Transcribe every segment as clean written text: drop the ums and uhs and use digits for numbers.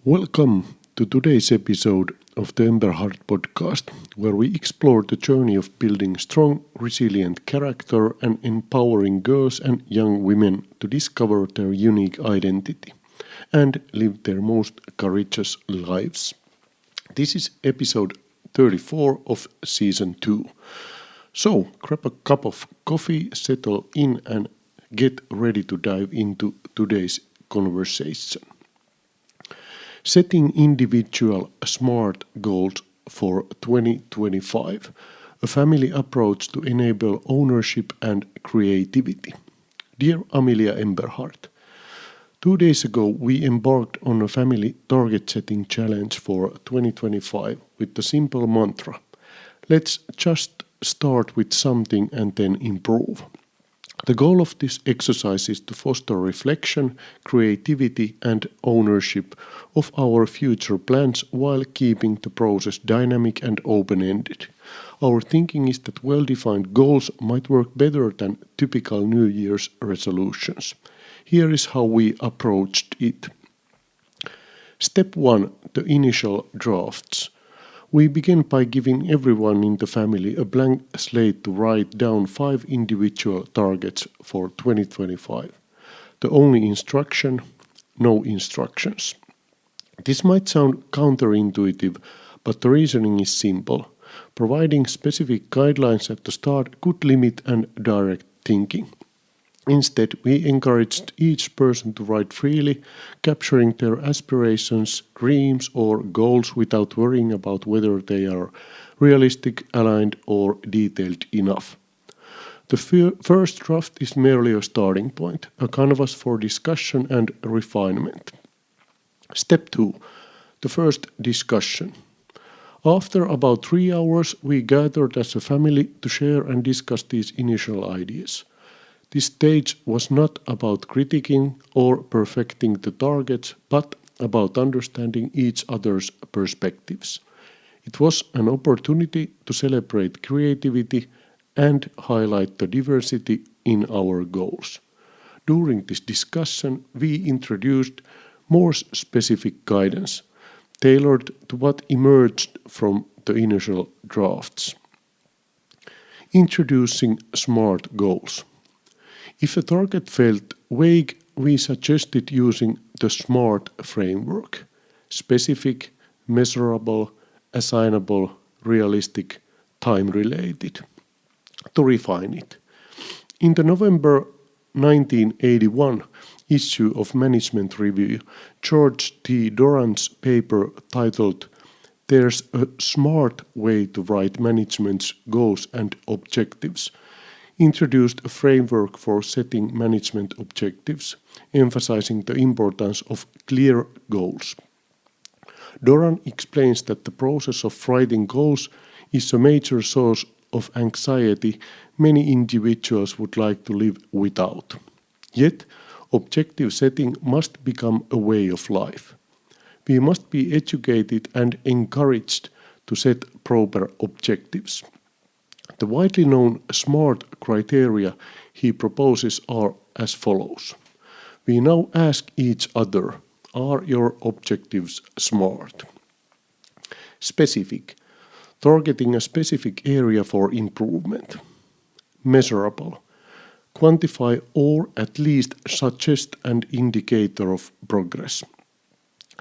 Welcome to today's episode of the Emberhart podcast, where we explore the journey of building strong, resilient character and empowering girls and young women to discover their unique identity and live their most courageous lives. This is episode 34 of season 2. So, grab a cup of coffee, settle in, and get ready to dive into today's conversation. Setting individual SMART goals for 2025, a family approach to enable ownership and creativity. Dear Amelia Emberhart, 2 days ago we embarked on a family target setting challenge for 2025 with the simple mantra, let's just start with something and then improve. The goal of this exercise is to foster reflection, creativity, and ownership of our future plans while keeping the process dynamic and open-ended. Our thinking is that well-defined goals might work better than typical New Year's resolutions. Here is how we approached it. Step 1. The initial drafts. We begin by giving everyone in the family a blank slate to write down 5 individual targets for 2025. The only instruction, no instructions. This might sound counterintuitive, but the reasoning is simple. Providing specific guidelines at the start could limit and direct thinking. Instead, we encouraged each person to write freely, capturing their aspirations, dreams, or goals without worrying about whether they are realistic, aligned, or detailed enough. The first draft is merely a starting point, a canvas for discussion and refinement. Step 2. The first discussion. After about 3 hours, we gathered as a family to share and discuss these initial ideas. This stage was not about critiquing or perfecting the targets, but about understanding each other's perspectives. It was an opportunity to celebrate creativity and highlight the diversity in our goals. During this discussion, we introduced more specific guidance, tailored to what emerged from the initial drafts. Introducing SMART goals. If a target felt vague, we suggested using the SMART framework: specific, measurable, assignable, realistic, time-related, to refine it. In the November 1981 issue of Management Review, George T. Doran's paper titled "There's a Smart Way to Write Management's Goals and Objectives" introduced a framework for setting management objectives, emphasizing the importance of clear goals. Doran explains that the process of writing goals is a major source of anxiety many individuals would like to live without. Yet, objective setting must become a way of life. We must be educated and encouraged to set proper objectives. The widely known SMART criteria he proposes are as follows. We now ask each other, are your objectives SMART? Specific, targeting a specific area for improvement. Measurable, quantify or at least suggest an indicator of progress.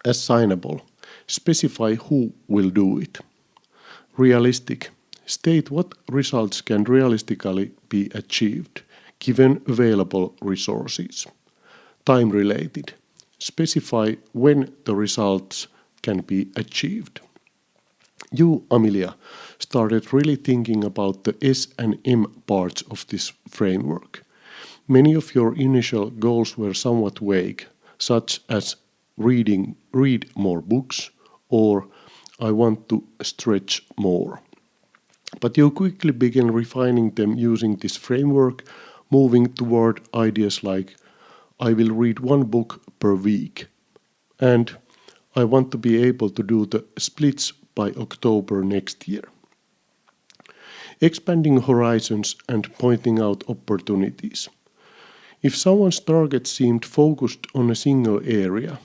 Assignable, specify who will do it. Realistic, state what results can realistically be achieved, given available resources. Time-related. Specify when the results can be achieved. You, Amelia, started really thinking about the S and M parts of this framework. Many of your initial goals were somewhat vague, such as read more books, or I want to stretch more. But you quickly begin refining them using this framework, moving toward ideas like, I will read 1 book per week, and I want to be able to do the splits by October next year. Expanding horizons and pointing out opportunities. If someone's target seemed focused on a single area,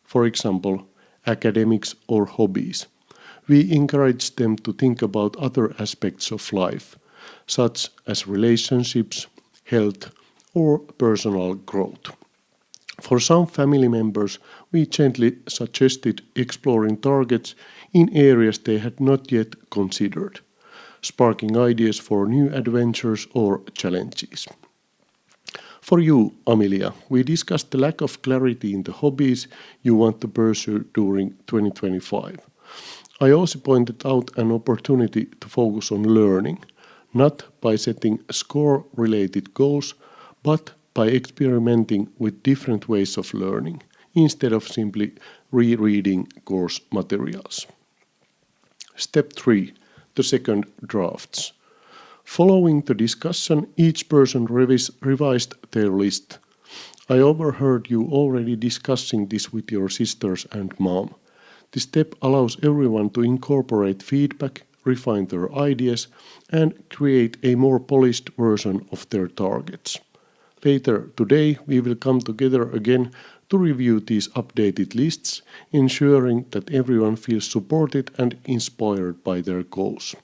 for example, academics, or hobbies. We encourage them to think about other aspects of life, such as relationships, health, or personal growth. For some family members, we gently suggested exploring targets in areas they had not yet considered, sparking ideas for new adventures or challenges. For you, Amelia, we discussed the lack of clarity in the hobbies you want to pursue during 2025. I also pointed out an opportunity to focus on learning, not by setting score related goals, but by experimenting with different ways of learning, instead of simply rereading course materials. Step 3. The second drafts. Following the discussion, each person revised their list. I overheard you already discussing this with your sisters and mom. This step allows everyone to incorporate feedback, refine their ideas, and create a more polished version of their targets. Later today, we will come together again to review these updated lists, ensuring that everyone feels supported and inspired by their goals.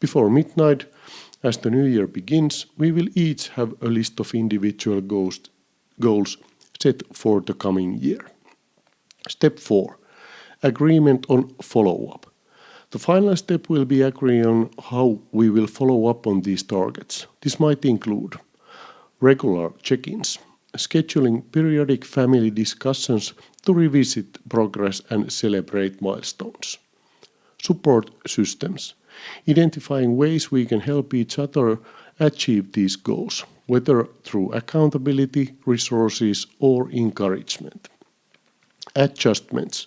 Before midnight, as the new year begins, we will each have a list of individual goals set for the coming year. Step 4. Agreement on follow-up. The final step will be agreeing on how we will follow up on these targets. This might include regular check-ins, scheduling periodic family discussions to revisit progress and celebrate milestones. Support systems, identifying ways we can help each other achieve these goals, whether through accountability, resources, or encouragement. Adjustments,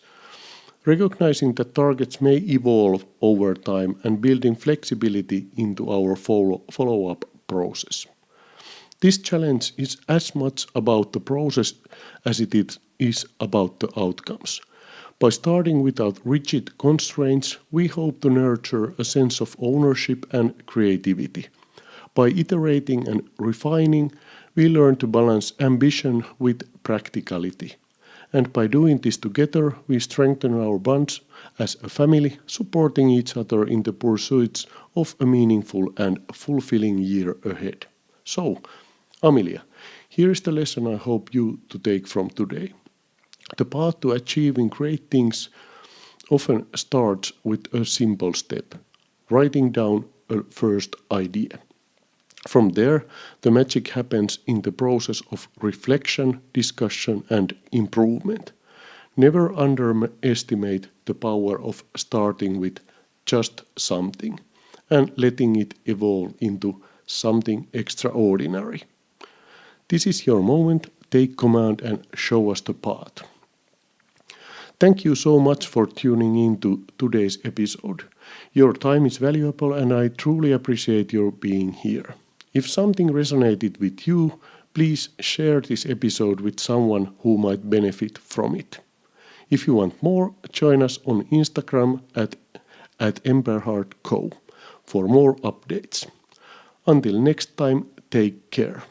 recognizing that targets may evolve over time and building flexibility into our follow-up process. This challenge is as much about the process as it is about the outcomes. By starting without rigid constraints, we hope to nurture a sense of ownership and creativity. By iterating and refining, we learn to balance ambition with practicality. And by doing this together, we strengthen our bonds as a family, supporting each other in the pursuits of a meaningful and fulfilling year ahead. So, Amelia, here is the lesson I hope you to take from today. The path to achieving great things often starts with a simple step, writing down a first idea. From there, the magic happens in the process of reflection, discussion, and improvement. Never underestimate the power of starting with just something and letting it evolve into something extraordinary. This is your moment. Take command and show us the path. Thank you so much for tuning in to today's episode. Your time is valuable and I truly appreciate your being here. If something resonated with you, please share this episode with someone who might benefit from it. If you want more, join us on Instagram at Emberhart Co for more updates. Until next time, take care.